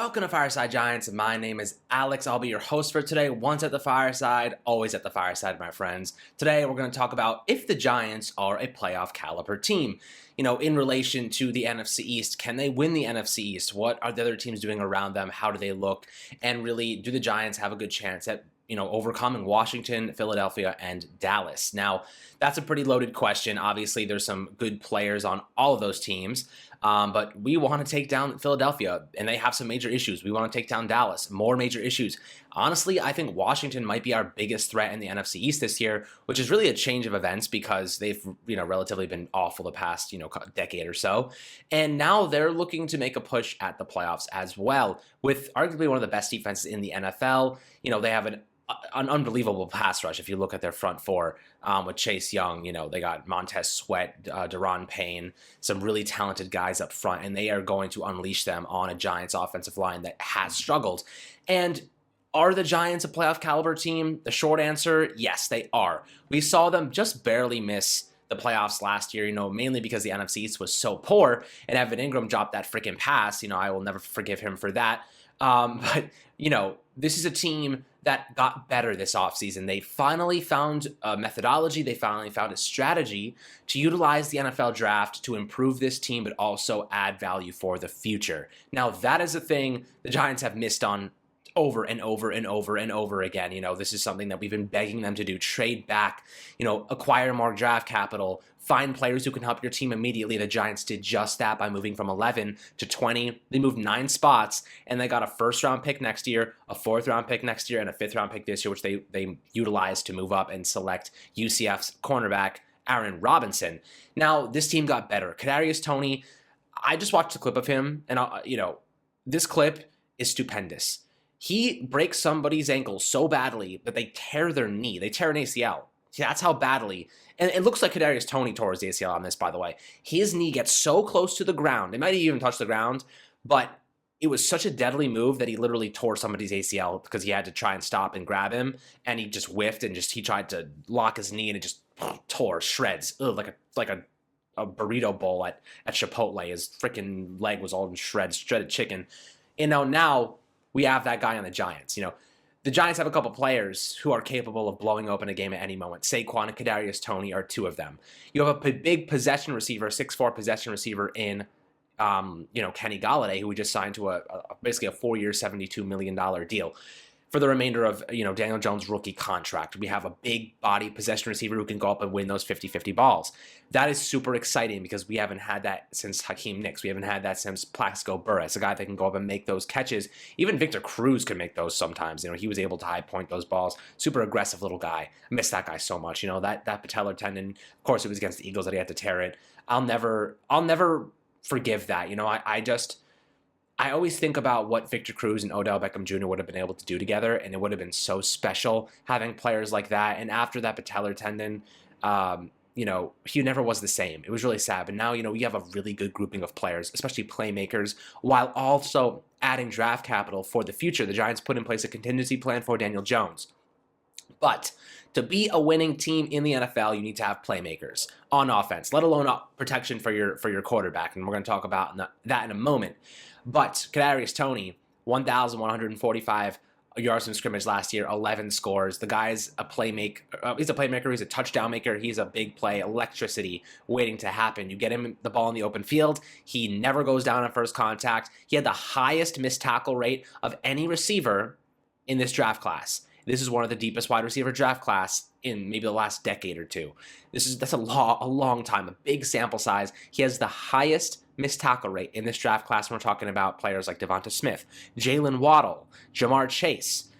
Welcome to Fireside Giants. My name is Alex. I'll be your host for today. Once at the fireside, always at the fireside, my friends. Today, we're going to talk about if the Giants are a playoff caliber team. You know, in relation to the NFC East, can they win the NFC East? What are the other teams doing around them? How do they look? And really, do the Giants have a good chance at overcoming Washington, Philadelphia, and Dallas? Now, that's a pretty loaded question. Obviously, there's some good players on all of those teams, but we want to take down Philadelphia, and they have some major issues. We want to take down Dallas, more major issues. Honestly, I think Washington might be our biggest threat in the NFC East this year, which is really a change of events because they've, relatively been awful the past, decade or so. And now they're looking to make a push at the playoffs as well, with arguably one of the best defenses in the NFL. They have an unbelievable pass rush if you look at their front four with Chase Young. They got Montez Sweat, Deron Payne, some really talented guys up front, and they are going to unleash them on a Giants offensive line that has struggled. And are the Giants a playoff caliber team? The short answer, yes, they are. We saw them just barely miss the playoffs last year, mainly because the NFC East was so poor, and Evan Ingram dropped that freaking pass. I will never forgive him for that. But this is a team that got better this offseason. They finally found a methodology. They finally found a strategy to utilize the NFL draft to improve this team, but also add value for the future. Now, that is a thing the Giants have missed on over and over and over and over again. This is something that we've been begging them to do. Trade back, acquire more draft capital, find players who can help your team immediately. The Giants did just that by moving from 11 to 20. They moved 9 spots, and they got a first-round pick next year, a fourth-round pick next year, and a fifth-round pick this year, which they utilized to move up and select UCF's cornerback, Aaron Robinson. Now, this team got better. Kadarius Toney, I just watched a clip of him, and this clip is stupendous. He breaks somebody's ankle so badly that they tear their knee. They tear an ACL. That's how badly. And it looks like Kadarius Toney tore his ACL on this, by the way. His knee gets so close to the ground. It might even touch the ground, but it was such a deadly move that he literally tore somebody's ACL because he had to try and stop and grab him, and he just whiffed and he tried to lock his knee, and it just tore shreds. Like a burrito bowl at Chipotle. His freaking leg was all in shreds, shredded chicken. Now we have that guy on the Giants. The Giants have a couple players who are capable of blowing open a game at any moment. Saquon and Kadarius Toney are two of them. You have a big possession receiver, 6'4" possession receiver in, Kenny Golladay, who we just signed to basically a 4-year, $72 million deal for the remainder of, Daniel Jones' rookie contract. We have a big body possession receiver who can go up and win those 50-50 balls. That is super exciting because we haven't had that since Hakeem Nicks. We haven't had that since Plaxico Burress, a guy that can go up and make those catches. Even Victor Cruz can make those sometimes. He was able to high point those balls. Super aggressive little guy. I miss that guy so much. That patellar tendon, of course, it was against the Eagles that he had to tear it. I'll never forgive that. I always think about what Victor Cruz and Odell Beckham Jr. would have been able to do together, and it would have been so special having players like that. And after that patellar tendon, he never was the same. It was really sad. But now, we have a really good grouping of players, especially playmakers, while also adding draft capital for the future. The Giants put in place a contingency plan for Daniel Jones. But to be a winning team in the NFL, you need to have playmakers on offense, let alone protection for your quarterback. And we're going to talk about that in a moment. But Kadarius Toney, 1,145 yards in scrimmage last year, 11 scores. The guy's a playmaker. He's a playmaker. He's a touchdown maker. He's a big play, electricity waiting to happen. You get him the ball in the open field. He never goes down on first contact. He had the highest missed tackle rate of any receiver in this draft class. This is one of the deepest wide receiver draft class in maybe the last decade or two. That's a long time, a big sample size. He has the highest missed tackle rate in this draft class. When we're talking about players like Devonta Smith, Jalen Waddle, Jamar Chase,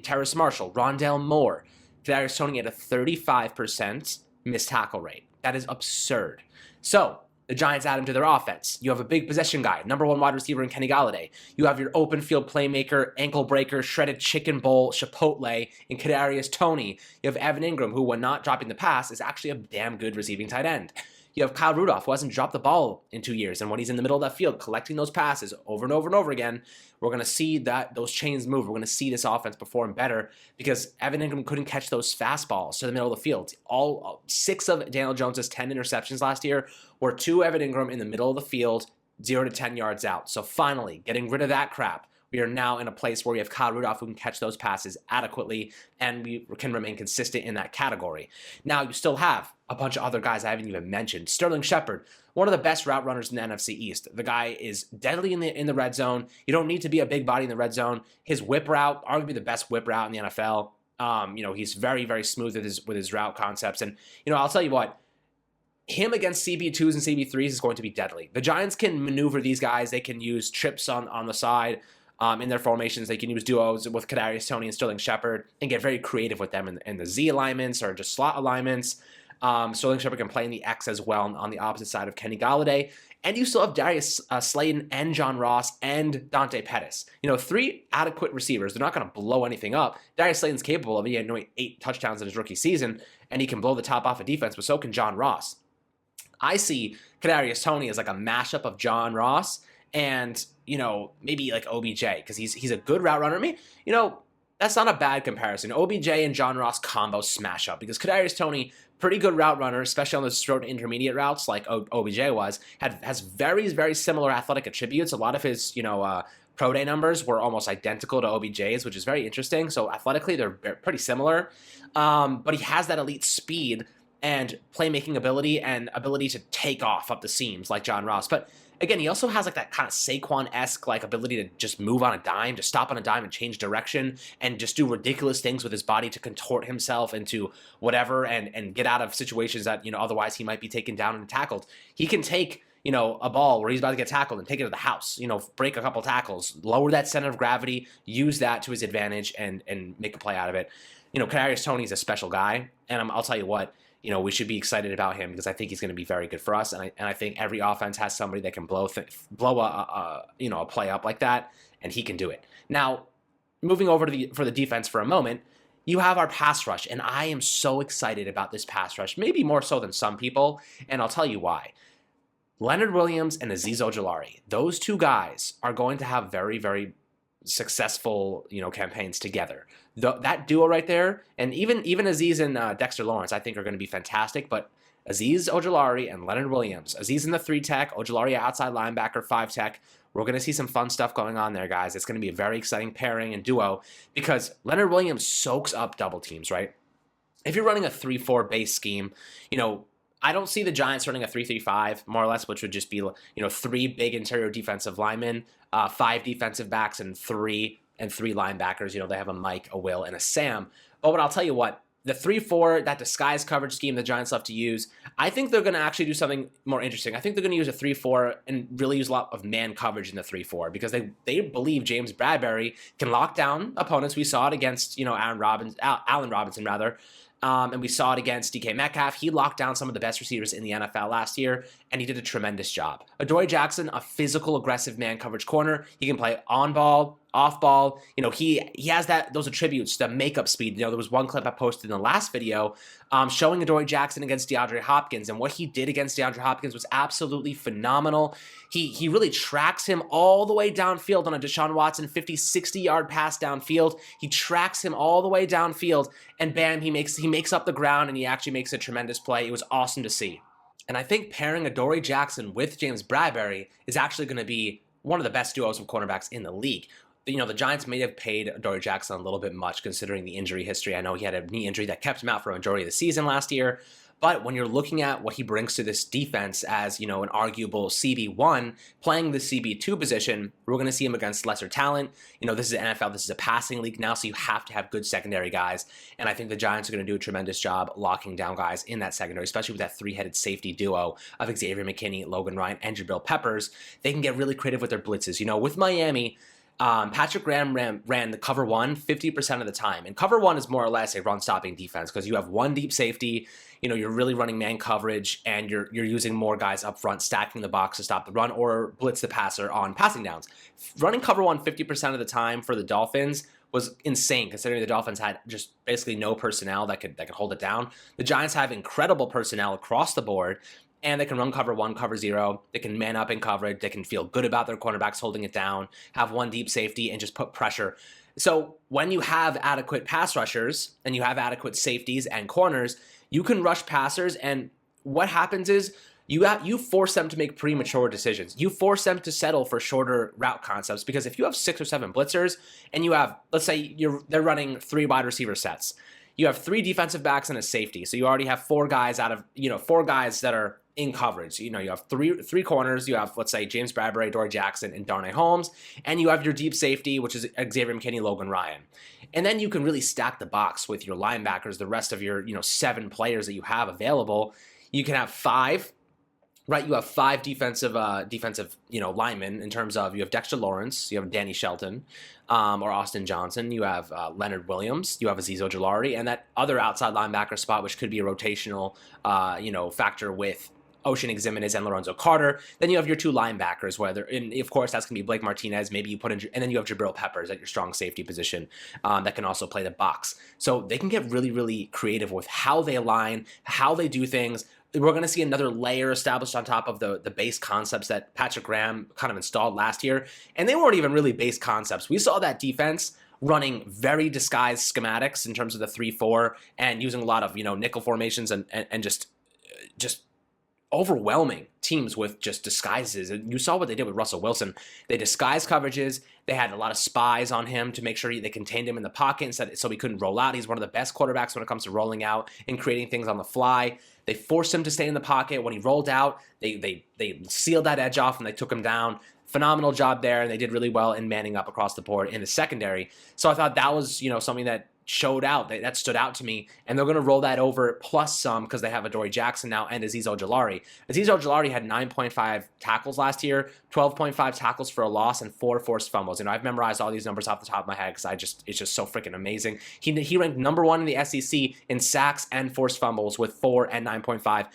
Terrace Marshall, Rondale Moore. Kadarius Toney had a 35% missed tackle rate. That is absurd. So the Giants add him to their offense. You have a big possession guy, number 1 wide receiver in Kenny Golladay. You have your open field playmaker, ankle breaker, shredded chicken bowl, Chipotle in Kadarius Toney. You have Evan Ingram, who, when not dropping the pass, is actually a damn good receiving tight end. You have Kyle Rudolph, who hasn't dropped the ball in 2 years, and when he's in the middle of that field collecting those passes over and over and over again, we're going to see those chains move. We're going to see this offense perform better because Evan Ingram couldn't catch those fastballs to the middle of the field. All 6 of Daniel Jones' 10 interceptions last year were to Evan Ingram in the middle of the field 0 to 10 yards out. So finally, getting rid of that crap. We are now in a place where we have Kyle Rudolph who can catch those passes adequately, and we can remain consistent in that category. Now, you still have a bunch of other guys I haven't even mentioned. Sterling Shepard, one of the best route runners in the NFC East. The guy is deadly in the red zone. You don't need to be a big body in the red zone. His whip route, arguably the best whip route in the NFL. He's very, very smooth with his route concepts. And, I'll tell you what, him against CB2s and CB3s is going to be deadly. The Giants can maneuver these guys. They can use trips on the side in their formations. They can use duos with Kadarius Toney and Sterling Shepard and get very creative with them in the Z alignments or just slot alignments. Sterling Shepard can play in the X as well on the opposite side of Kenny Golladay. And you still have Darius Slayton and John Ross and Dante Pettis. 3 adequate receivers. They're not going to blow anything up. Darius Slayton's capable of it. He had 8 touchdowns in his rookie season, and he can blow the top off of defense, but so can John Ross. I see Kadarius Toney as like a mashup of John Ross and, maybe like OBJ, because he's a good route runner. I mean, that's not a bad comparison. OBJ and John Ross combo smash up, because Kadarius Toney, pretty good route runner, especially on those short intermediate routes like OBJ has very, very similar athletic attributes. A lot of his, pro day numbers were almost identical to OBJ's, which is very interesting. So athletically, they're pretty similar. But he has that elite speed and playmaking ability and ability to take off up the seams like John Ross. But again, he also has like that kind of Saquon-esque like ability to just move on a dime, to stop on a dime and change direction and just do ridiculous things with his body to contort himself into whatever and get out of situations that, otherwise he might be taken down and tackled. He can take, a ball where he's about to get tackled and take it to the house, break a couple tackles, lower that center of gravity, use that to his advantage and make a play out of it. Kadarius Toney is a special guy, and I'll tell you what, we should be excited about him because I think he's going to be very good for us. And I think every offense has somebody that can blow a play up like that, and he can do it. Now, moving over for the defense for a moment, you have our pass rush, and I am so excited about this pass rush, maybe more so than some people, and I'll tell you why. Leonard Williams and Aziz Ojulari, those two guys are going to have very, very successful, campaigns together. That duo right there, and even Aziz and Dexter Lawrence, I think are going to be fantastic. But Aziz Ojulari and Leonard Williams, Aziz in the 3 tech, Ojulari outside linebacker 5 tech. We're going to see some fun stuff going on there, guys. It's going to be a very exciting pairing and duo because Leonard Williams soaks up double teams, right? If you're running a 3-4 base scheme, I don't see the Giants running a 3-3-5, more or less, which would just be, 3 big interior defensive linemen, 5 defensive backs, and 3 linebackers. They have a Mike, a Will, and a Sam. But I'll tell you what, the 3-4, that disguise coverage scheme the Giants love to use, I think they're going to actually do something more interesting. I think they're going to use a 3-4 and really use a lot of man coverage in the 3-4 because they believe James Bradberry can lock down opponents. We saw it against, Allen Robinson, rather. And we saw it against DK Metcalf. He locked down some of the best receivers in the NFL last year, and he did a tremendous job. Adoree Jackson, a physical, aggressive man coverage corner. He can play on ball, off ball. He has those attributes, the makeup speed. There was one clip I posted in the last video showing Adoree Jackson against DeAndre Hopkins, and what he did against DeAndre Hopkins was absolutely phenomenal. He really tracks him all the way downfield on a Deshaun Watson 50, 60-yard pass downfield. He tracks him all the way downfield, and bam, he makes up the ground, and he actually makes a tremendous play. It was awesome to see. And I think pairing Adoree Jackson with James Bradberry is actually going to be one of the best duos of cornerbacks in the league. The Giants may have paid Adoree Jackson a little bit much considering the injury history. I know he had a knee injury that kept him out for a majority of the season last year. But when you're looking at what he brings to this defense as, an arguable CB1 playing the CB2 position, we're going to see him against lesser talent. This is NFL. This is a passing league now, so you have to have good secondary guys. And I think the Giants are going to do a tremendous job locking down guys in that secondary, especially with that 3-headed safety duo of Xavier McKinney, Logan Ryan, and Jabril Peppers. They can get really creative with their blitzes. With Miami, Patrick Graham ran the cover 1 50% of the time. And cover 1 is more or less a run-stopping defense because you have one deep safety. You're really running man coverage, and you're using more guys up front, stacking the box to stop the run or blitz the passer on passing downs. Running cover 1 50% of the time for the Dolphins was insane, considering the Dolphins had just basically no personnel that could hold it down. The Giants have incredible personnel across the board, and they can run cover 1, cover 0. They can man up in coverage. They can feel good about their cornerbacks holding it down, have one deep safety, and just put pressure. So when you have adequate pass rushers and you have adequate safeties and corners, you can rush passers, and what happens is You force them to make premature decisions. You force them to settle for shorter route concepts, because if you have 6 or 7 blitzers and you have, let's say they're running 3 wide receiver sets, you have 3 defensive backs and a safety. So you already have 4 guys out of, 4 guys that are in coverage. You have three corners. You have, let's say, James Bradbury, Dory Jackson, and Darnay Holmes. And you have your deep safety, which is Xavier McKinney, Logan Ryan. And then you can really stack the box with your linebackers, the rest of your, 7 players that you have available. You can have 5. Right, you have 5 defensive linemen in terms of, you have Dexter Lawrence, you have Danny Shelton, or Austin Johnson, you have Leonard Williams, you have Aziz Ojulari, and that other outside linebacker spot, which could be a rotational, factor with Ocean Ximenez and Lorenzo Carter. Then you have your 2 linebackers, and of course that's going to be Blake Martinez. Maybe you put in, and then you have Jabril Peppers at your strong safety position that can also play the box. So they can get really, really creative with how they align, how they do things. We're going to see another layer established on top of the base concepts that Patrick Graham kind of installed last year. And they weren't even really base concepts. We saw that defense running very disguised schematics in terms of the 3-4 and using a lot of, nickel formations and just overwhelming teams with just disguises. And you saw what they did with Russell Wilson. They disguised coverages. They had a lot of spies on him to make sure they contained him in the pocket so he couldn't roll out. He's one of the best quarterbacks when it comes to rolling out and creating things on the fly. They forced him to stay in the pocket. When he rolled out, they sealed that edge off and they took him down. Phenomenal job there, and they did really well in manning up across the board in the secondary. So I thought that was, something that showed out, that stood out to me, and they're going to roll that over plus some because they have Adoree Jackson now and Aziz Ojulari. Aziz Ojulari had 9.5 tackles last year, 12.5 tackles for a loss, and 4 forced fumbles. I've memorized all these numbers off the top of my head because it's just so freaking amazing. He ranked number 1 in the SEC in sacks and forced fumbles with 4 and 9.5.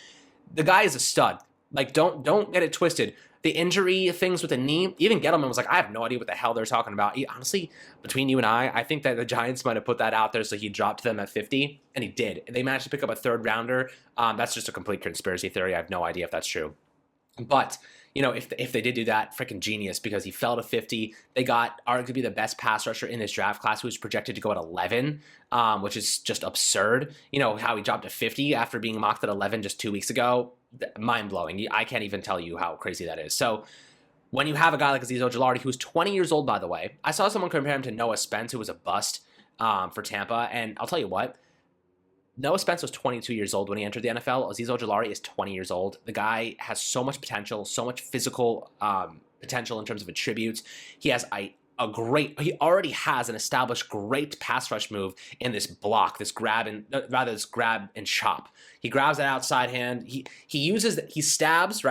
The guy is a stud. Like, don't get it twisted. The injury things with the knee, even Gettleman was like, I have no idea what the hell they're talking about. Honestly, between you and I think that the Giants might have put that out there so he dropped them at 50, and he did. They managed to pick up a 3rd rounder. That's just a complete conspiracy theory. I have no idea if that's true. But, if they did do that, freaking genius, because he fell to 50. They got arguably the best pass rusher in this draft class, who was projected to go at 11, which is just absurd. How he dropped to 50 after being mocked at 11 just 2 weeks ago. Mind-blowing. I can't even tell you how crazy that is. So when you have a guy like Aziz Ojulari, who's 20 years old, by the way, I saw someone compare him to Noah Spence, who was a bust for Tampa, and I'll tell you what, Noah Spence was 22 years old when he entered the NFL. Aziz Ojulari is 20 years old. The guy has so much potential, so much physical potential in terms of attributes. He already has an established great pass rush move in this block, this grab and chop. He grabs that outside hand. He stabs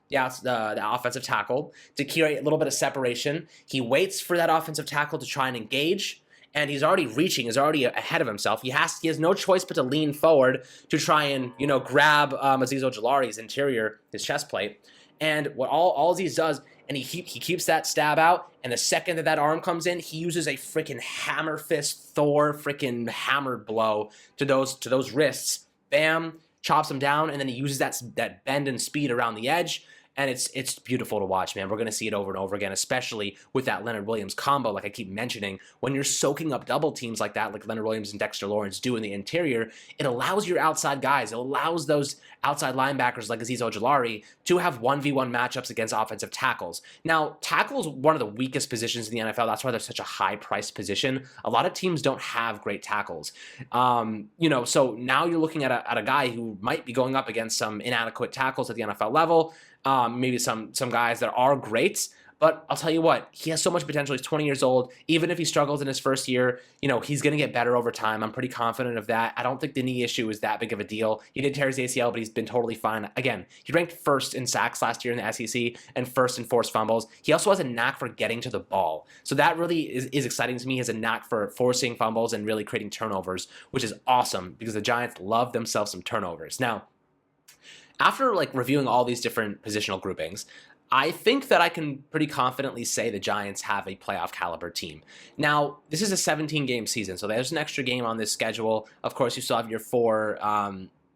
the offensive tackle to create a little bit of separation. He waits for that offensive tackle to try and engage, and he's already already ahead of himself. He has no choice but to lean forward to try and, grab Aziz Ojulari's interior, his chest plate. And what all Aziz does, and he keeps that stab out, and the second that arm comes in, he uses a freaking hammer fist, Thor freaking hammer blow to those wrists. Bam, chops him down, and then he uses that bend and speed around the edge. And it's beautiful to watch, man. We're going to see it over and over again, especially with that Leonard Williams combo, like I keep mentioning. When you're soaking up double teams like that, like Leonard Williams and Dexter Lawrence do in the interior, it allows your outside guys, it allows those outside linebackers like Aziz Ojulari to have 1v1 matchups against offensive tackles. Now, tackle is one of the weakest positions in the NFL. That's why they're such a high-priced position. A lot of teams don't have great tackles. So now you're looking at a guy who might be going up against some inadequate tackles at the NFL level. Maybe some guys that are great, but I'll tell you what, he has so much potential. He's 20 years old. Even if he struggles in his first year, he's going to get better over time. I'm pretty confident of that. I don't think the knee issue is that big of a deal. He did tear his ACL, but he's been totally fine. Again, he ranked 1st in sacks last year in the SEC and 1st in forced fumbles. He also has a knack for getting to the ball. So that really is exciting to me. He has a knack for forcing fumbles and really creating turnovers, which is awesome because the Giants love themselves some turnovers. Now, after reviewing all these different positional groupings, I think that I can pretty confidently say the Giants have a playoff caliber team. Now, this is a 17-game season, so there's an extra game on this schedule. Of course, you still have your 4,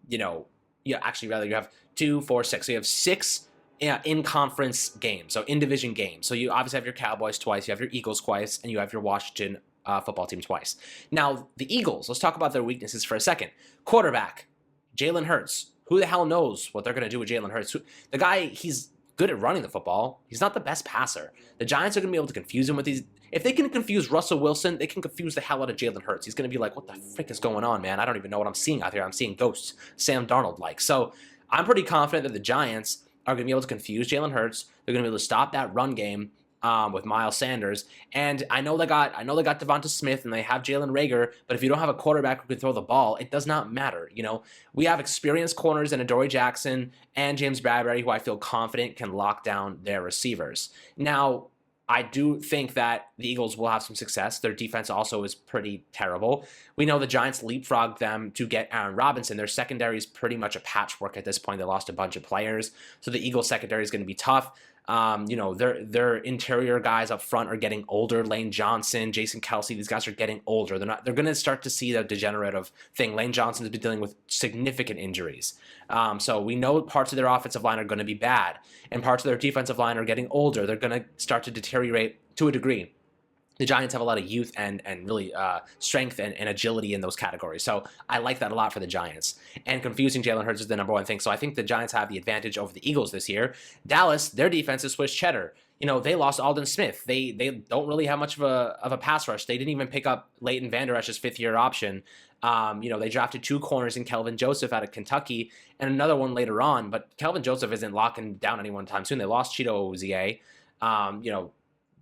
you have 2, 4, 6. So you have 6 in-conference games, so in-division games. So you obviously have your Cowboys twice, you have your Eagles twice, and you have your Washington football team twice. Now, the Eagles, let's talk about their weaknesses for a second. Quarterback, Jalen Hurts, Who the hell knows what they're going to do with Jalen Hurts? The guy, he's good at running the football. He's not the best passer. The Giants are going to be able to confuse him with these. If they can confuse Russell Wilson, they can confuse the hell out of Jalen Hurts. He's going to be like, what the frick is going on, man? I don't even know what I'm seeing out here. I'm seeing ghosts, Sam Darnold-like. So I'm pretty confident that the Giants are going to be able to confuse Jalen Hurts. They're going to be able to stop that run game with Miles Sanders. And I know they got Devonta Smith and they have Jalen Reagor, but if you don't have a quarterback who can throw the ball, it does not matter. We have experienced corners in Adoree Jackson and James Bradbury, who I feel confident can lock down their receivers. Now, I do think that the Eagles will have some success. Their defense also is pretty terrible. We know the Giants leapfrogged them to get Aaron Robinson. Their secondary is pretty much a patchwork at this point. They lost a bunch of players. So the Eagles secondary is going to be tough. Their interior guys up front are getting older. Lane Johnson, Jason Kelsey, these guys are getting older. They're going to start to see the degenerative thing. Lane Johnson has been dealing with significant injuries. So we know parts of their offensive line are going to be bad, and parts of their defensive line are getting older. They're going to start to deteriorate to a degree. The Giants have a lot of youth and really strength and agility in those categories. So I like that a lot for the Giants. And confusing Jalen Hurts is the number one thing. So I think the Giants have the advantage over the Eagles this year. Dallas, their defense is Swiss cheddar. They lost Aldon Smith. They don't really have much of a pass rush. They didn't even pick up Leighton Vander Esch's fifth-year option. They drafted 2 corners in Kelvin Joseph out of Kentucky and another one later on. But Kelvin Joseph isn't locking down anyone time soon. They lost Cheeto Ozie.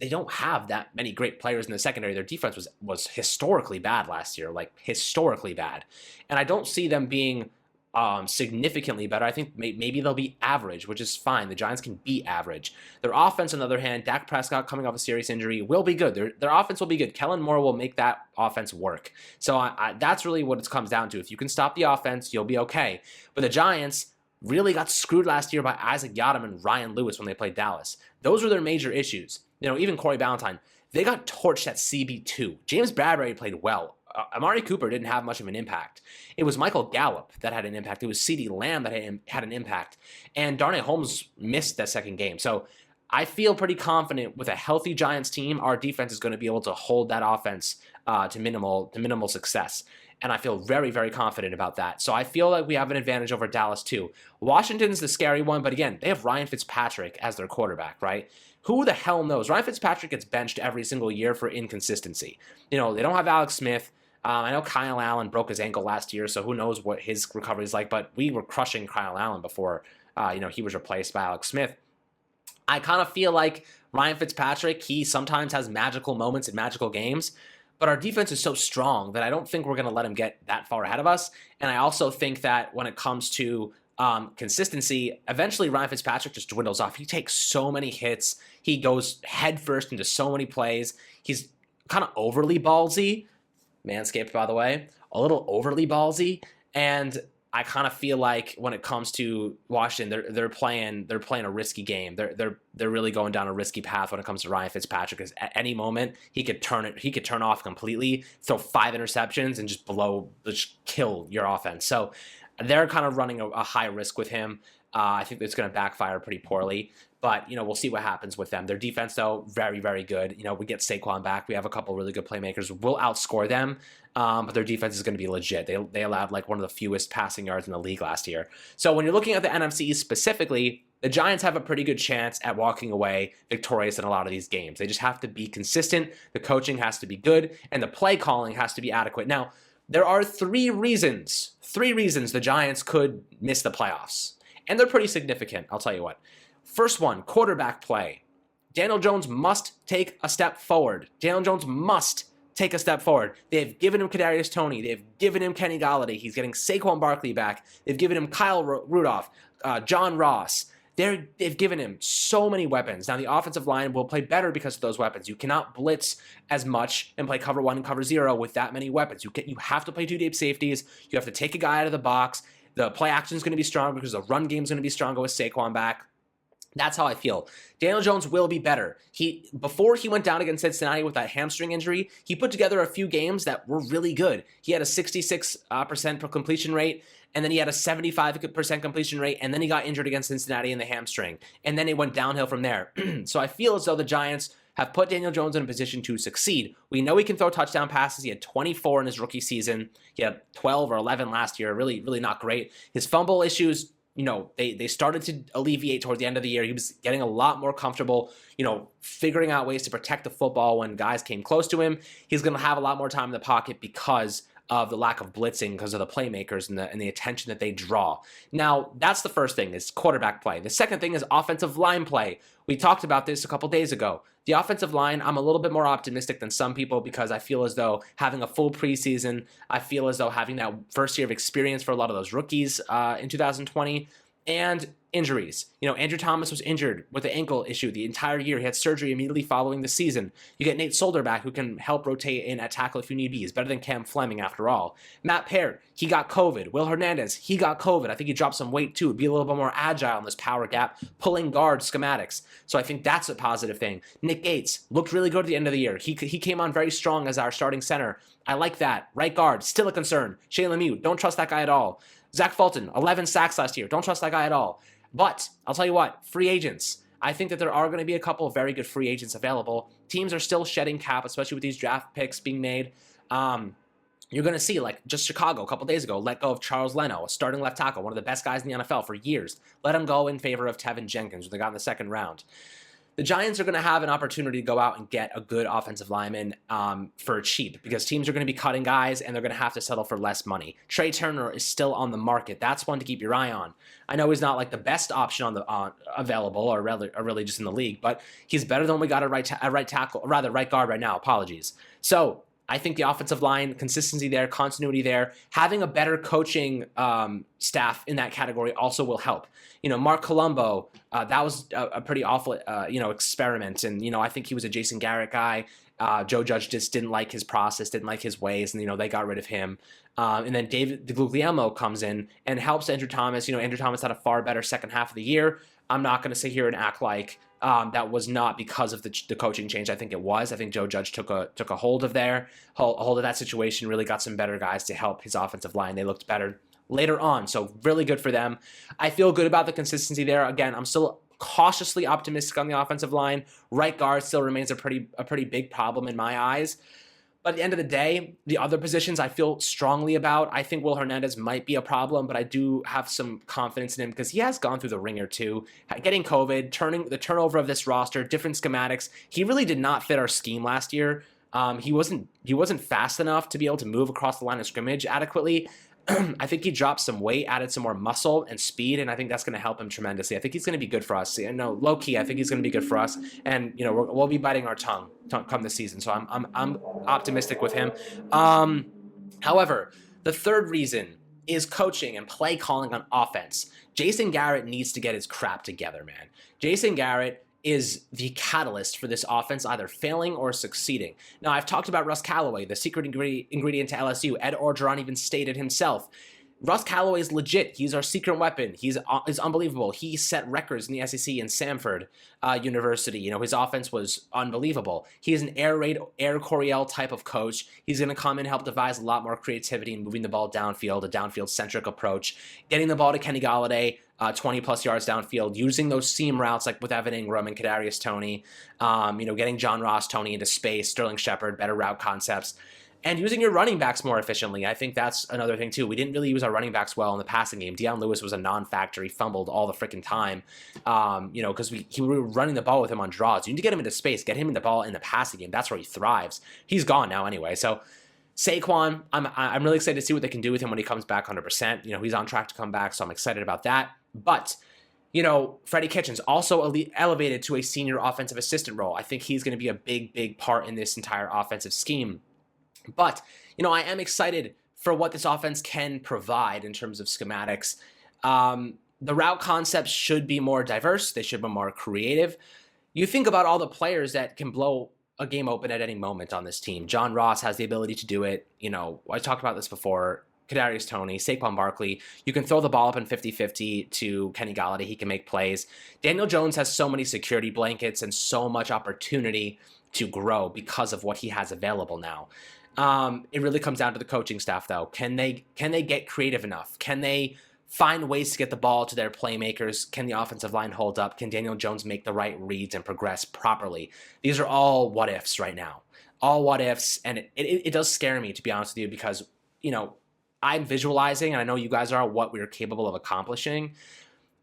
They don't have that many great players in the secondary. Their defense was historically bad last year, like historically bad. And I don't see them being significantly better. I think maybe they'll be average, which is fine. The Giants can be average. Their offense, on the other hand, Dak Prescott coming off a serious injury will be good. Their offense will be good. Kellen Moore will make that offense work. So that's really what it comes down to. If you can stop the offense, you'll be okay. But the Giants really got screwed last year by Isaac Yiadom and Ryan Lewis when they played Dallas. Those were their major issues. Even Corey Ballantyne, they got torched at CB2. James Bradbury played well. Amari Cooper didn't have much of an impact. It was Michael Gallup that had an impact. It was CeeDee Lamb that had an impact. And Darnay Holmes missed that second game. So I feel pretty confident with a healthy Giants team, our defense is going to be able to hold that offense to minimal success. And I feel very, very confident about that. So I feel like we have an advantage over Dallas too. Washington's the scary one, but again, they have Ryan Fitzpatrick as their quarterback, right? Who the hell knows? Ryan Fitzpatrick gets benched every single year for inconsistency. They don't have Alex Smith. I know Kyle Allen broke his ankle last year, so who knows what his recovery is like, but we were crushing Kyle Allen before he was replaced by Alex Smith. I kind of feel like Ryan Fitzpatrick, he sometimes has magical moments in magical games, but our defense is so strong that I don't think we're going to let him get that far ahead of us. And I also think that when it comes to consistency, eventually Ryan Fitzpatrick just dwindles off. He takes so many hits. He goes headfirst into so many plays. He's kind of overly ballsy. Manscaped, by the way, a little overly ballsy. And I kind of feel like when it comes to Washington, they're playing a risky game. They're really going down a risky path when it comes to Ryan Fitzpatrick, because at any moment he could turn off completely, throw 5 interceptions, and just kill your offense. So they're kind of running a high risk with him. I think it's going to backfire pretty poorly, but we'll see what happens with them. Their defense, though, very, very good. We get Saquon back. We have a couple really good playmakers. We'll outscore them, but their defense is going to be legit. They allowed like one of the fewest passing yards in the league last year. So when you're looking at the NFC East specifically, the Giants have a pretty good chance at walking away victorious in a lot of these games. They just have to be consistent. The coaching has to be good, and the play calling has to be adequate. Now, there are 3 reasons the Giants could miss the playoffs. And they're pretty significant, I'll tell you what. First one, quarterback play. Daniel Jones must take a step forward. Daniel Jones must take a step forward. They've given him Kadarius Toney. They've given him Kenny Golladay. He's getting Saquon Barkley back. They've given him Kyle Rudolph, John Ross. They've given him so many weapons. Now, the offensive line will play better because of those weapons. You cannot blitz as much and play cover 1 and cover 0 with that many weapons. You have to play 2 deep safeties. You have to take a guy out of the box. The play action is going to be stronger because the run game is going to be stronger with Saquon back. That's how I feel. Daniel Jones will be better. Before he went down against Cincinnati with that hamstring injury, he put together a few games that were really good. He had a 66% completion rate, and then he had a 75% completion rate, and then he got injured against Cincinnati in the hamstring. And then it went downhill from there. So I feel as though the Giants have put Daniel Jones in a position to succeed. We know he can throw touchdown passes. He had 24 in his rookie season. He had 12 or 11 last year. Really, really not great. His fumble issues, they started to alleviate toward the end of the year. He was getting a lot more comfortable, figuring out ways to protect the football when guys came close to him. He's going to have a lot more time in the pocket because of the lack of blitzing, because of the playmakers and the attention that they draw. Now, that's the first thing, is quarterback play. The second thing is offensive line play. We talked about this a couple days ago. The offensive line, I'm a little bit more optimistic than some people because I feel as though having a full preseason, I feel as though having that first year of experience for a lot of those rookies in 2020, and injuries. Andrew Thomas was injured with the ankle issue the entire year. He had surgery immediately following the season. You get Nate Solder back, who can help rotate in at tackle if you need be. He's better than Cam Fleming after all. Matt Peart, he got COVID. Will Hernandez, he got COVID. I think he dropped some weight too. Be a little bit more agile in this power gap, pulling guard schematics. So I think that's a positive thing. Nick Gates looked really good at the end of the year. He came on very strong as our starting center. I like that. Right guard, still a concern. Shea Lemieux, don't trust that guy at all. Zach Fulton, 11 sacks last year. Don't trust that guy at all. But I'll tell you what, free agents. I think that there are going to be a couple of very good free agents available. Teams are still shedding cap, especially with these draft picks being made. You're going to see, like just Chicago a couple days ago, let go of Charles Leno, a starting left tackle, one of the best guys in the NFL for years. Let him go in favor of Tevin Jenkins, who they got in the second round. The Giants are going to have an opportunity to go out and get a good offensive lineman for cheap, because teams are going to be cutting guys and they're going to have to settle for less money. Trey Turner is still on the market. That's one to keep your eye on. I know he's not like the best option on the available or really just in the league, but he's better than we got at right guard right now. Apologies. So I think the offensive line, consistency there, continuity there, having a better coaching staff in that category also will help. Mark Colombo, that was a pretty awful, experiment. And, I think he was a Jason Garrett guy. Joe Judge just didn't like his process, didn't like his ways, and, they got rid of him. And then David DeGuglielmo comes in and helps Andrew Thomas. Andrew Thomas had a far better second half of the year. I'm not going to sit here and act like that was not because of the coaching change. I think it was. I think Joe Judge took a hold of that situation, really got some better guys to help his offensive line. They looked better later on, so really good for them. I feel good about the consistency there. Again, I'm still cautiously optimistic on the offensive line. Right guard still remains a pretty big problem in my eyes. But at the end of the day, the other positions I feel strongly about. I think Will Hernandez might be a problem, but I do have some confidence in him because he has gone through the ringer too. Getting COVID, the turnover of this roster, different schematics. He really did not fit our scheme last year. He wasn't fast enough to be able to move across the line of scrimmage adequately. I think he dropped some weight, added some more muscle and speed, and I think that's going to help him tremendously. I think he's going to be good for us. Low key, I think he's going to be good for us, and we'll be biting our tongue come this season. So I'm optimistic with him. However, the third reason is coaching and play calling on offense. Jason Garrett needs to get his crap together, man. Jason Garrett is the catalyst for this offense either failing or succeeding. Now, I've talked about Russ Callaway, the secret ingredient to LSU. Ed Orgeron even stated himself, Russ Callaway is legit. He's our secret weapon. He's unbelievable. He set records in the SEC in Samford University. His offense was unbelievable. He's an Air Coryell type of coach. He's going to come and help devise a lot more creativity in moving the ball downfield, a downfield-centric approach, getting the ball to Kenny Golladay, 20-plus yards downfield, using those seam routes like with Evan Ingram and Kadarius Toney, getting John Ross Toney into space, Sterling Shepard, better route concepts, and using your running backs more efficiently. I think that's another thing, too. We didn't really use our running backs well in the passing game. Deion Lewis was a non-factor. He fumbled all the freaking time, because we were running the ball with him on draws. You need to get him into space, get him in the ball in the passing game. That's where he thrives. He's gone now anyway, so Saquon, I'm really excited to see what they can do with him when he comes back 100%. He's on track to come back, so I'm excited about that. But, Freddie Kitchens also elevated to a senior offensive assistant role. I think he's going to be a big, big part in this entire offensive scheme. But, I am excited for what this offense can provide in terms of schematics. The route concepts should be more diverse. They should be more creative. You think about all the players that can blow a game open at any moment on this team. John Ross has the ability to do it. I talked about this before. Kadarius Toney, Saquon Barkley. You can throw the ball up in 50-50 to Kenny Golladay. He can make plays. Daniel Jones has so many security blankets and so much opportunity to grow because of what he has available now. It really comes down to the coaching staff, though. Can they get creative enough? Can they find ways to get the ball to their playmakers. Can the offensive line hold up? Can Daniel Jones make the right reads and progress properly? These are all what ifs right now. All what ifs, and it does scare me, to be honest with you, because, I'm visualizing, and I know you guys are, what we're capable of accomplishing.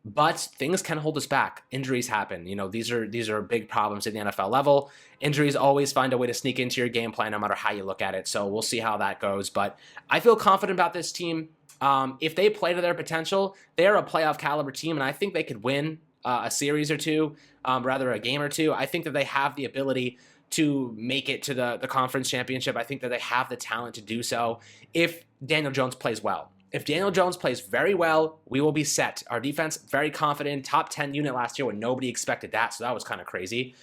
But things can hold us back. Injuries happen. These are big problems at the NFL level. Injuries always find a way to sneak into your game plan, no matter how you look at it. So we'll see how that goes. But I feel confident about this team. If they play to their potential, they're a playoff caliber team, and I think they could win a series or two, rather a game or two. I think that they have the ability to make it to the conference championship. I think that they have the talent to do so if Daniel Jones plays well. If Daniel Jones plays very well, we will be set. Our defense, very confident, top 10 unit last year when nobody expected that, so that was kind of crazy.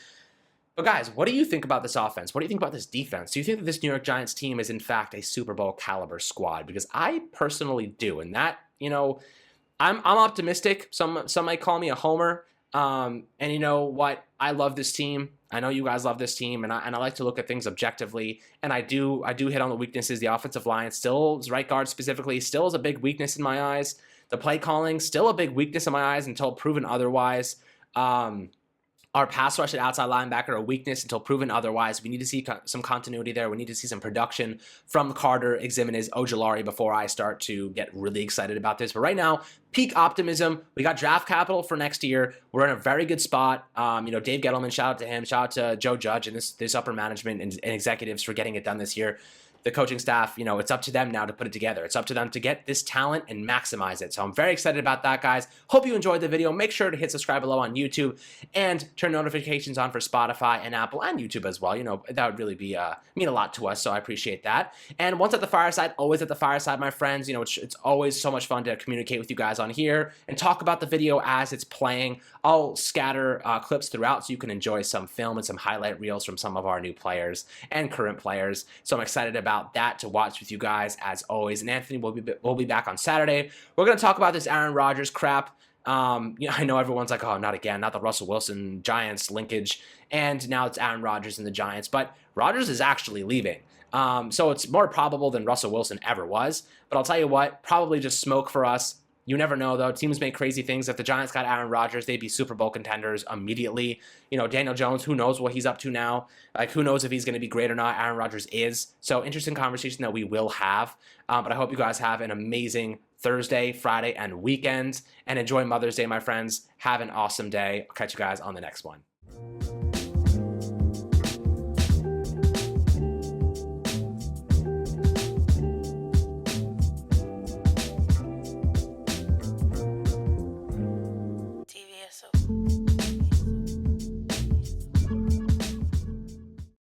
But guys, what do you think about this offense? What do you think about this defense? Do you think that this New York Giants team is in fact a Super Bowl caliber squad? Because I personally do, and that, I'm optimistic. Some might call me a homer. And you know what? I love this team. I know you guys love this team, and I like to look at things objectively. And I do hit on the weaknesses. The offensive line, still, right guard specifically, still is a big weakness in my eyes. The play calling, still a big weakness in my eyes until proven otherwise. Our pass rush at outside linebacker, a weakness until proven otherwise. We need to see some continuity there. We need to see some production from Carter, Aziz Ojulari before I start to get really excited about this. But right now, peak optimism. We got draft capital for next year. We're in a very good spot. Dave Gettleman, shout out to him. Shout out to Joe Judge and this upper management and executives for getting it done this year. The coaching staff, it's up to them now to put it together. It's up to them to get this talent and maximize it. So I'm very excited about that, guys. Hope you enjoyed the video. Make sure to hit subscribe below on YouTube and turn notifications on for Spotify and Apple and YouTube as well. That would really mean a lot to us, so I appreciate that. And once at the fireside, always at the fireside, my friends. It's always so much fun to communicate with you guys on here and talk about the video as it's playing. I'll scatter clips throughout so you can enjoy some film and some highlight reels from some of our new players and current players. So I'm excited about that to watch with you guys as always. And Anthony will be back on Saturday. We're going to talk about this Aaron Rodgers crap. I know everyone's like, oh, not again, not the Russell Wilson Giants linkage. And now it's Aaron Rodgers and the Giants. But Rodgers is actually leaving. So it's more probable than Russell Wilson ever was. But I'll tell you what, probably just smoke for us. You never know, though. Teams make crazy things. If the Giants got Aaron Rodgers, they'd be Super Bowl contenders immediately. Daniel Jones, who knows what he's up to now? Who knows if he's going to be great or not? Aaron Rodgers is. So, interesting conversation that we will have. But I hope you guys have an amazing Thursday, Friday, and weekend. And enjoy Mother's Day, my friends. Have an awesome day. I'll catch you guys on the next one.